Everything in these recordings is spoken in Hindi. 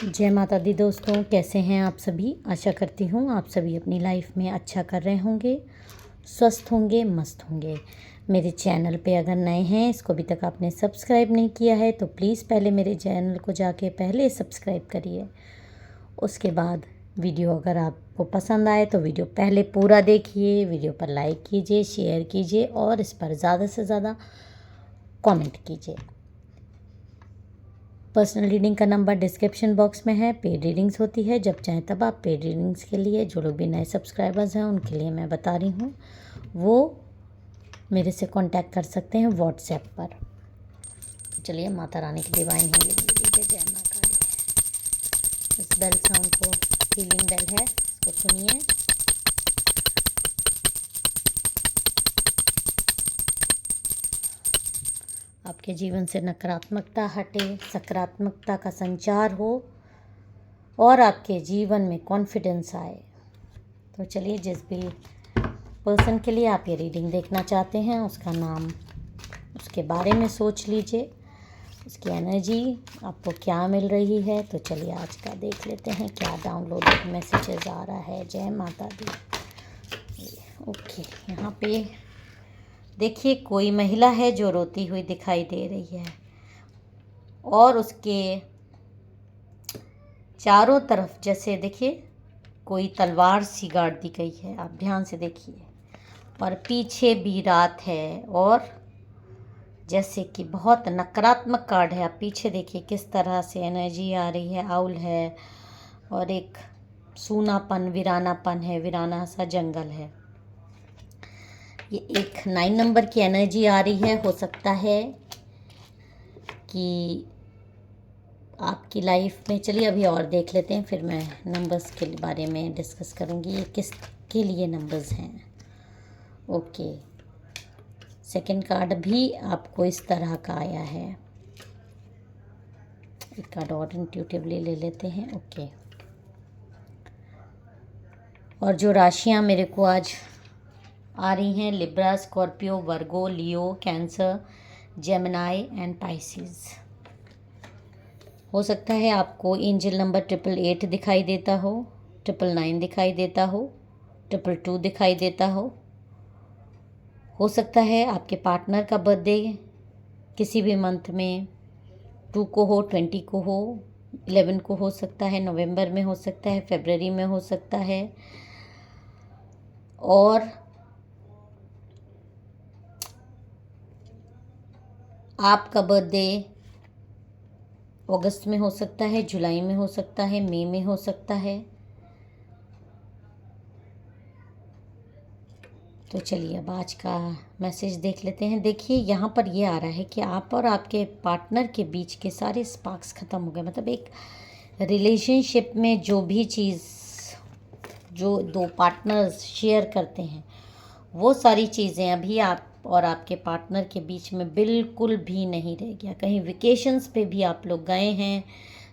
जय माता दी दोस्तों, कैसे हैं आप सभी। आशा करती हूँ आप सभी अपनी लाइफ में अच्छा कर रहे होंगे, स्वस्थ होंगे, मस्त होंगे। मेरे चैनल पे अगर नए हैं, इसको अभी तक आपने सब्सक्राइब नहीं किया है तो प्लीज़ पहले मेरे चैनल को जाके पहले सब्सक्राइब करिए। उसके बाद वीडियो अगर आपको पसंद आए तो वीडियो पहले पूरा देखिए, वीडियो पर लाइक कीजिए, शेयर कीजिए और इस पर ज़्यादा से ज़्यादा कमेंट कीजिए। पर्सनल रीडिंग का नंबर डिस्क्रिप्शन बॉक्स में है। पेड रीडिंग्स होती है, जब चाहें तब आप पेड रीडिंग्स के लिए, जो लोग भी नए सब्सक्राइबर्स हैं उनके लिए मैं बता रही हूँ, वो मेरे से कांटेक्ट कर सकते हैं व्हाट्सएप पर। चलिए माता रानी की डिवाइन हीलिंग लीजिए। जय मां काली। इस बेल साउंड को हीलिंग बेल है, इसको सुनिए। आपके जीवन से नकारात्मकता हटे, सकारात्मकता का संचार हो और आपके जीवन में कॉन्फिडेंस आए। तो चलिए, जिस भी पर्सन के लिए आप ये रीडिंग देखना चाहते हैं उसका नाम, उसके बारे में सोच लीजिए, उसकी एनर्जी आपको क्या मिल रही है। तो चलिए आज का देख लेते हैं क्या डाउनलोडेड मैसेजेस आ रहा है। जय माता दी। ओके, यहाँ पे देखिए कोई महिला है जो रोती हुई दिखाई दे रही है और उसके चारों तरफ जैसे देखिए कोई तलवार सी गाड़ दी गई है। आप ध्यान से देखिए, और पीछे भी रात है और जैसे कि बहुत नकारात्मक कार्ड है। आप पीछे देखिए किस तरह से एनर्जी आ रही है। आउल है और एक सूनापन, वीरानापन है, वीराना सा जंगल है। ये एक 9 नंबर की एनर्जी आ रही है। हो सकता है कि आपकी लाइफ में, चलिए अभी और देख लेते हैं, फिर मैं नंबर्स के बारे में डिस्कस करूँगी। ये किसके लिए नंबर्स हैं। ओके, सेकंड कार्ड भी आपको इस तरह का आया है। एक कार्ड और इंट्यूटिवली ले लेते हैं। ओके, और जो राशियाँ मेरे को आज आ रही हैं, Libra, Scorpio, Virgo, Leo, cancer, Gemini and Pisces. हो सकता है आपको एंजल नंबर 888 दिखाई देता हो, 999 दिखाई देता हो, 222 दिखाई देता हो सकता है आपके पार्टनर का बर्थडे किसी भी मंथ में 2 को हो, 20 को हो, 11 को हो सकता है, नवंबर में हो सकता है, फरवरी में हो सकता है, और आपका बर्थडे अगस्त में हो सकता है, जुलाई में हो सकता है, मई में हो सकता है। तो चलिए अब आज का मैसेज देख लेते हैं। देखिए यहाँ पर ये आ रहा है कि आप और आपके पार्टनर के बीच के सारे स्पार्क्स ख़त्म हो गए। मतलब एक रिलेशनशिप में जो भी चीज़ जो दो पार्टनर्स शेयर करते हैं, वो सारी चीज़ें अभी आप और आपके पार्टनर के बीच में बिल्कुल भी नहीं रह गया। कहीं वेकेशंस पे भी आप लोग गए हैं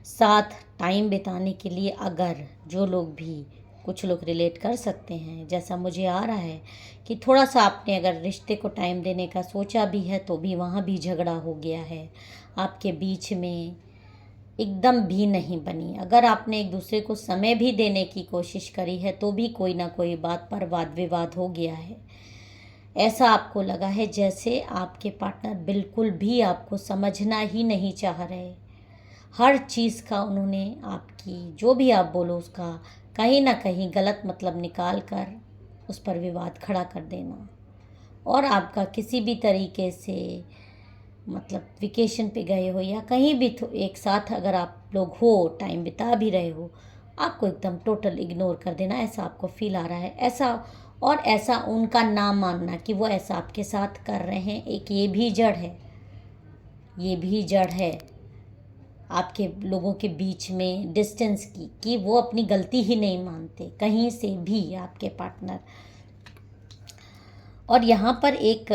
साथ टाइम बिताने के लिए। अगर जो लोग भी, कुछ लोग रिलेट कर सकते हैं, जैसा मुझे आ रहा है कि थोड़ा सा आपने अगर रिश्ते को टाइम देने का सोचा भी है तो भी वहाँ भी झगड़ा हो गया है आपके बीच में, एकदम भी नहीं बनी। अगर आपने एक दूसरे को समय भी देने की कोशिश करी है तो भी कोई ना कोई बात पर वाद विवाद हो गया है। ऐसा आपको लगा है जैसे आपके पार्टनर बिल्कुल भी आपको समझना ही नहीं चाह रहे। हर चीज़ का उन्होंने आपकी, जो भी आप बोलो उसका कहीं ना कहीं गलत मतलब निकाल कर उस पर विवाद खड़ा कर देना, और आपका किसी भी तरीके से मतलब वेकेशन पे गए हो या कहीं भी एक साथ अगर आप लोग हो, टाइम बिता भी रहे हो, आपको एकदम टोटल इग्नोर कर देना, ऐसा आपको फील आ रहा है। ऐसा, और ऐसा उनका ना मानना कि वो ऐसा आपके साथ कर रहे हैं, एक ये भी जड़ है। ये भी जड़ है आपके लोगों के बीच में डिस्टेंस की, कि वो अपनी गलती ही नहीं मानते कहीं से भी आपके पार्टनर। और यहाँ पर एक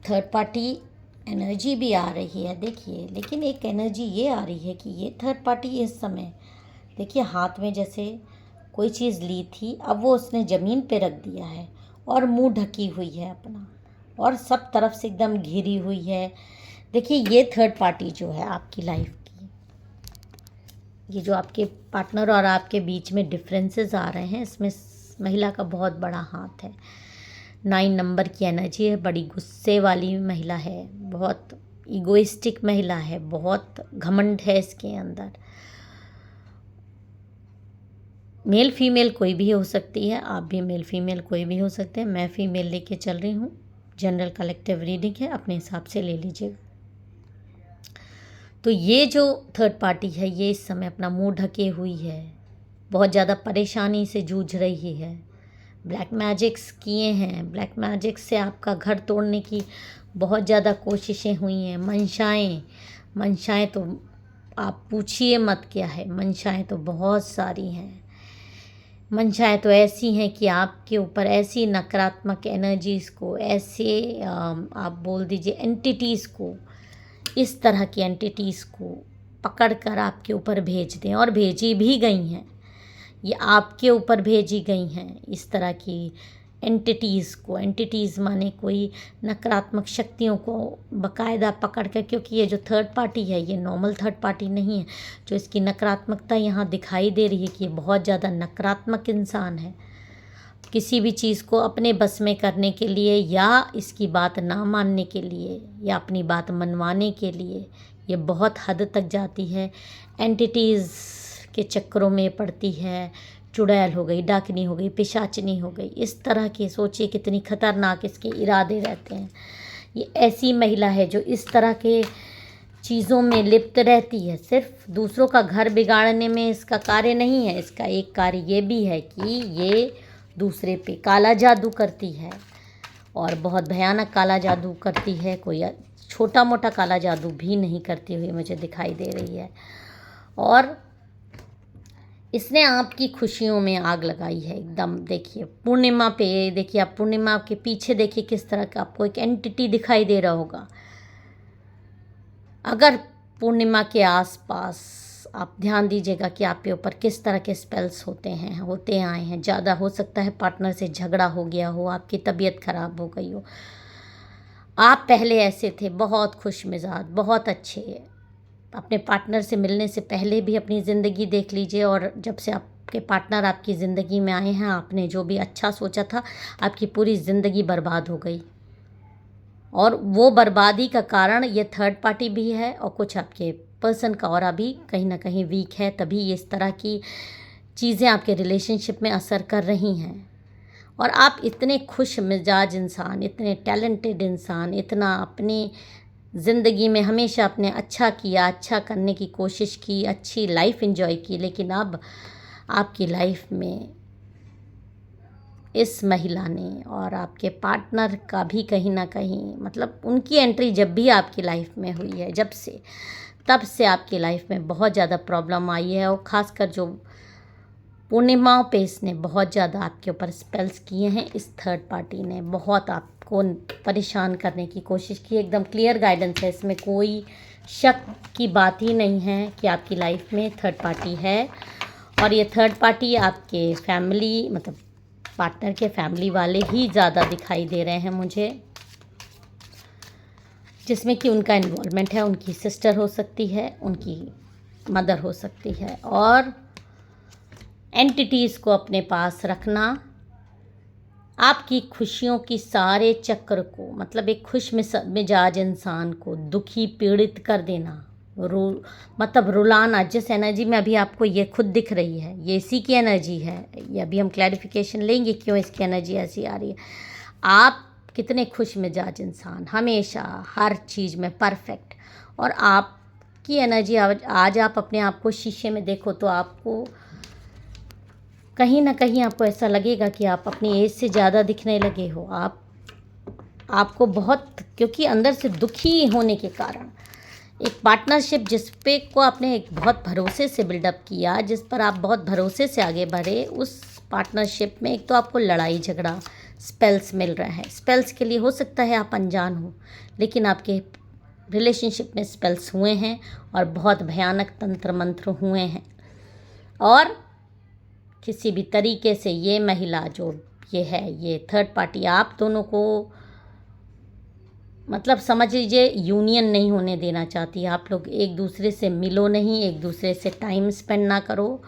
थर्ड पार्टी एनर्जी भी आ रही है देखिए। लेकिन एक एनर्जी ये आ रही है कि ये थर्ड पार्टी इस समय देखिए हाथ में जैसे कोई चीज़ ली थी, अब वो उसने ज़मीन पे रख दिया है और मुंह ढकी हुई है अपना, और सब तरफ से एकदम घिरी हुई है। देखिए ये थर्ड पार्टी जो है आपकी लाइफ की, ये जो आपके पार्टनर और आपके बीच में डिफरेंसेस आ रहे हैं, इसमें महिला का बहुत बड़ा हाथ है। 9 नंबर की एनर्जी है, बड़ी गुस्से वाली महिला है, बहुत इगोइस्टिक महिला है, बहुत घमंड है इसके अंदर। मेल फीमेल कोई भी हो सकती है, आप भी मेल फीमेल कोई भी हो सकते हैं। मैं फीमेल लेके चल रही हूँ, जनरल कलेक्टिव रीडिंग है, अपने हिसाब से ले लीजिएगा। तो ये जो थर्ड पार्टी है, ये इस समय अपना मुंह ढके हुई है, बहुत ज़्यादा परेशानी से जूझ रही है, ब्लैक मैजिक्स किए हैं, ब्लैक मैजिक्स से आपका घर तोड़ने की बहुत ज़्यादा कोशिशें हुई हैं। मंशाएं तो आप पूछिए मत क्या है, मंशाएं तो बहुत सारी हैं। मंशाएं तो ऐसी हैं कि आपके ऊपर ऐसी नकारात्मक एनर्जीज़ को, ऐसे आप बोल दीजिए एंटिटीज़ को, इस तरह की एंटिटीज़ को पकड़ कर आपके ऊपर भेज दें, और भेजी भी गई हैं। ये आपके ऊपर भेजी गई हैं इस तरह की एंटिटीज़ माने कोई नकारात्मक शक्तियों को बाकायदा पकड़ कर, क्योंकि ये जो थर्ड पार्टी है ये नॉर्मल थर्ड पार्टी नहीं है। जो इसकी नकारात्मकता यहाँ दिखाई दे रही है कि ये बहुत ज़्यादा नकारात्मक इंसान है। किसी भी चीज़ को अपने बस में करने के लिए, या इसकी बात ना मानने के लिए, या अपनी बात मनवाने के लिए ये बहुत हद तक जाती है। एंटिटीज़ के चक्करों में पड़ती है, चुड़ैल हो गई, डाकनी हो गई, पिशाचनी हो गई, इस तरह के। सोचिए कितनी खतरनाक इसके इरादे रहते हैं। ये ऐसी महिला है जो इस तरह के चीज़ों में लिप्त रहती है। सिर्फ दूसरों का घर बिगाड़ने में इसका कार्य नहीं है, इसका एक कार्य ये भी है कि ये दूसरे पे काला जादू करती है, और बहुत भयानक काला जादू करती है। कोई छोटा मोटा काला जादू भी नहीं करती हुई मुझे दिखाई दे रही है। और इसने आपकी खुशियों में आग लगाई है एकदम। देखिए पूर्णिमा पे, देखिए आप पूर्णिमा के पीछे देखिए किस तरह का आपको एक एंटिटी दिखाई दे रहा होगा। अगर पूर्णिमा के आसपास आप ध्यान दीजिएगा कि आपके ऊपर किस तरह के स्पेल्स होते आए हैं। ज़्यादा हो सकता है पार्टनर से झगड़ा हो गया हो, आपकी तबीयत खराब हो गई हो। आप पहले ऐसे थे, बहुत खुश मिजाज, बहुत अच्छे। अपने पार्टनर से मिलने से पहले भी अपनी ज़िंदगी देख लीजिए, और जब से आपके पार्टनर आपकी ज़िंदगी में आए हैं, आपने जो भी अच्छा सोचा था, आपकी पूरी ज़िंदगी बर्बाद हो गई। और वो बर्बादी का कारण ये थर्ड पार्टी भी है, और कुछ आपके पर्सन का ऑरा भी कहीं ना कहीं वीक है, तभी ये इस तरह की चीज़ें आपके रिलेशनशिप में असर कर रही हैं। और आप इतने खुश मिजाज इंसान, इतने टैलेंटेड इंसान, इतना अपनी ज़िंदगी में हमेशा अपने अच्छा किया, अच्छा करने की कोशिश की, अच्छी लाइफ एंजॉय की, लेकिन अब आपकी लाइफ में इस महिला ने और आपके पार्टनर का भी कहीं ना कहीं, मतलब उनकी एंट्री जब भी आपकी लाइफ में हुई है, तब से आपकी लाइफ में बहुत ज़्यादा प्रॉब्लम आई है। और ख़ासकर जो पूर्णिमाओं पे इसने बहुत ज़्यादा आपके ऊपर स्पेल्स किए हैं। इस थर्ड पार्टी ने बहुत आपको परेशान करने की कोशिश की। एकदम क्लियर गाइडेंस है, इसमें कोई शक की बात ही नहीं है कि आपकी लाइफ में थर्ड पार्टी है। और ये थर्ड पार्टी आपके फैमिली, मतलब पार्टनर के फैमिली वाले ही ज़्यादा दिखाई दे रहे हैं मुझे, जिसमें कि उनका इन्वॉल्वमेंट है। उनकी सिस्टर हो सकती है, उनकी मदर हो सकती है। और एंटिटीज़ को अपने पास रखना आपकी खुशियों की सारे चक्र को, मतलब एक खुश मिजाज इंसान को दुखी पीड़ित कर देना, मतलब रुलाना। जिस एनर्जी में अभी आपको ये खुद दिख रही है, ये इसी की एनर्जी है। ये अभी हम क्लैरिफिकेशन लेंगे क्यों इसकी एनर्जी ऐसी आ रही है। आप कितने खुश मिजाज इंसान, हमेशा हर चीज़ में परफेक्ट। और आपकी एनर्जी आज आप अपने आप को शीशे में देखो तो आपको कहीं ना कहीं आपको ऐसा लगेगा कि आप अपनी एज से ज़्यादा दिखने लगे हो। आपको बहुत, क्योंकि अंदर से दुखी होने के कारण एक पार्टनरशिप जिस पे को आपने एक बहुत भरोसे से बिल्डअप किया, जिस पर आप बहुत भरोसे से आगे बढ़े, उस पार्टनरशिप में एक तो आपको लड़ाई झगड़ा, स्पेल्स मिल रहा है। स्पेल्स के लिए हो सकता है आप अनजान हो, लेकिन आपके रिलेशनशिप में स्पेल्स हुए हैं और बहुत भयानक तंत्र मंत्र हुए हैं। और किसी भी तरीके से ये महिला जो ये है, ये थर्ड पार्टी आप दोनों को मतलब समझ लीजिए यूनियन नहीं होने देना चाहती। आप लोग एक दूसरे से मिलो नहीं, एक दूसरे से टाइम स्पेंड ना करो।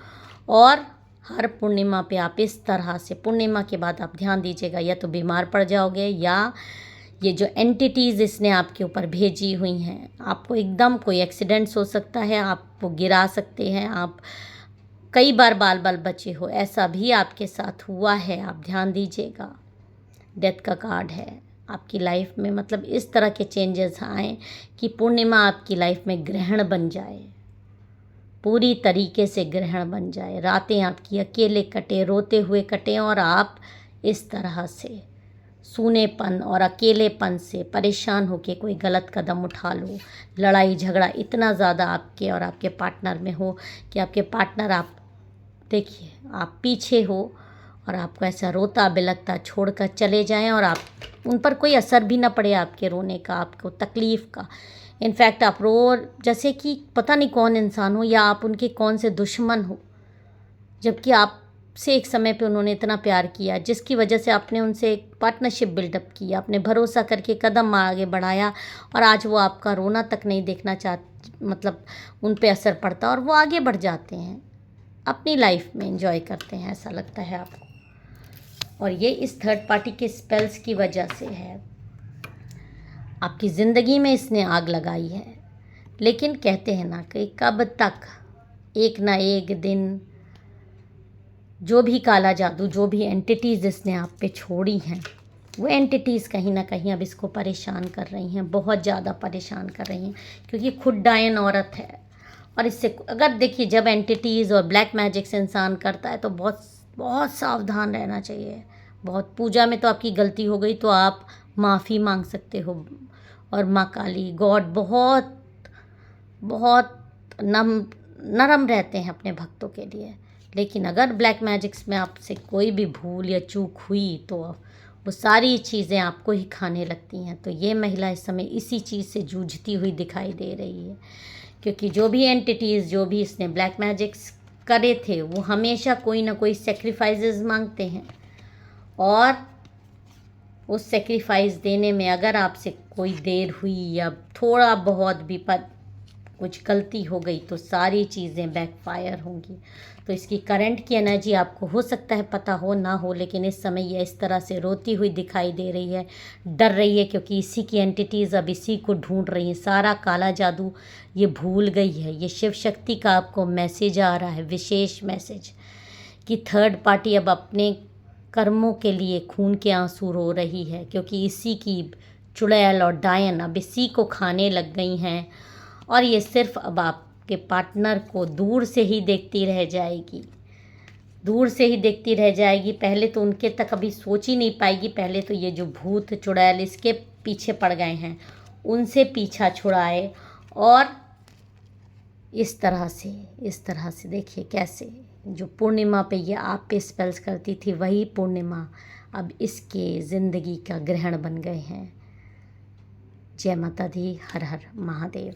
और हर पूर्णिमा पे आप इस तरह से, पूर्णिमा के बाद आप ध्यान दीजिएगा, या तो बीमार पड़ जाओगे या ये जो एंटिटीज़ इसने आपके ऊपर भेजी हुई हैं, आपको एकदम कोई एक्सीडेंट्स हो सकता है, आपको गिरा सकते हैं, आप कई बार बाल बाल बचे हो, ऐसा भी आपके साथ हुआ है, आप ध्यान दीजिएगा। डेथ का कार्ड है आपकी लाइफ में, मतलब इस तरह के चेंजेस आए कि पूर्णिमा आपकी लाइफ में ग्रहण बन जाए, पूरी तरीके से ग्रहण बन जाए। रातें आपकी अकेले कटे, रोते हुए कटे, और आप इस तरह से सूनेपन और अकेलेपन से परेशान होके कोई गलत कदम उठा लो, लड़ाई झगड़ा इतना ज़्यादा आपके और आपके पार्टनर में हो कि आपके पार्टनर, आप देखिए आप पीछे हो और आपको ऐसा रोता बिलखता छोड़कर चले जाएं, और आप उन पर कोई असर भी ना पड़े आपके रोने का, आपको तकलीफ़ का। इनफैक्ट आप रो जैसे कि पता नहीं कौन इंसान हो, या आप उनके कौन से दुश्मन हो, जबकि आपसे एक समय पे उन्होंने इतना प्यार किया, जिसकी वजह से आपने उनसे एक पार्टनरशिप बिल्डअप किया, आपने भरोसा करके कदम आगे बढ़ाया, और आज वो आपका रोना तक नहीं देखना मतलब उन पे असर पड़ता, और वो आगे बढ़ जाते हैं, अपनी लाइफ में एंजॉय करते हैं, ऐसा लगता है आपको। और ये इस थर्ड पार्टी के स्पेल्स की वजह से है। आपकी ज़िंदगी में इसने आग लगाई है, लेकिन कहते हैं ना कि कब तक, एक ना एक दिन जो भी काला जादू, जो भी एंटिटीज़ इसने आप पे छोड़ी हैं, वो एंटिटीज़ कहीं ना कहीं अब इसको परेशान कर रही हैं, बहुत ज़्यादा परेशान कर रही हैं, क्योंकि खुद डायन औरत है। और इससे अगर देखिए, जब एंटिटीज़ और ब्लैक मैजिक्स इंसान करता है तो बहुत बहुत सावधान रहना चाहिए। बहुत, पूजा में तो आपकी गलती हो गई तो आप माफ़ी मांग सकते हो, और माँ काली, गॉड बहुत बहुत नरम रहते हैं अपने भक्तों के लिए। लेकिन अगर ब्लैक मैजिक्स में आपसे कोई भी भूल या चूक हुई तो वो सारी चीज़ें आपको ही खाने लगती हैं। तो ये महिला इस समय इसी चीज़ से जूझती हुई दिखाई दे रही है, क्योंकि जो भी एंटिटीज़, जो भी इसने ब्लैक मैजिक्स करे थे, वो हमेशा कोई ना कोई सेक्रीफाइसेस मांगते हैं, और उस सेक्रीफाइस देने में अगर आपसे कोई देर हुई या थोड़ा बहुत भी कुछ गलती हो गई तो सारी चीज़ें बैकफायर होंगी। तो इसकी करंट की एनर्जी आपको हो सकता है पता हो ना हो, लेकिन इस समय ये इस तरह से रोती हुई दिखाई दे रही है, डर रही है, क्योंकि इसी की एंटिटीज़ अब इसी को ढूंढ रही हैं। सारा काला जादू ये भूल गई है। ये शिव शक्ति का आपको मैसेज आ रहा है, विशेष मैसेज, कि थर्ड पार्टी अब अपने कर्मों के लिए खून के आंसू रो रही है, क्योंकि इसी की चुड़ैल और डायन अब इसी को खाने लग गई हैं, और ये सिर्फ अब आपके पार्टनर को दूर से ही देखती रह जाएगी, दूर से ही देखती रह जाएगी। पहले तो उनके तक अभी सोच ही नहीं पाएगी, पहले तो ये जो भूत चुड़ैल इसके पीछे पड़ गए हैं, उनसे पीछा छुड़ाए, और इस तरह से देखिए कैसे जो पूर्णिमा पे ये आप पे स्पेल्स करती थी, वही पूर्णिमा अब इसके ज़िंदगी का ग्रहण बन गए हैं। जय माता दी, हर हर महादेव।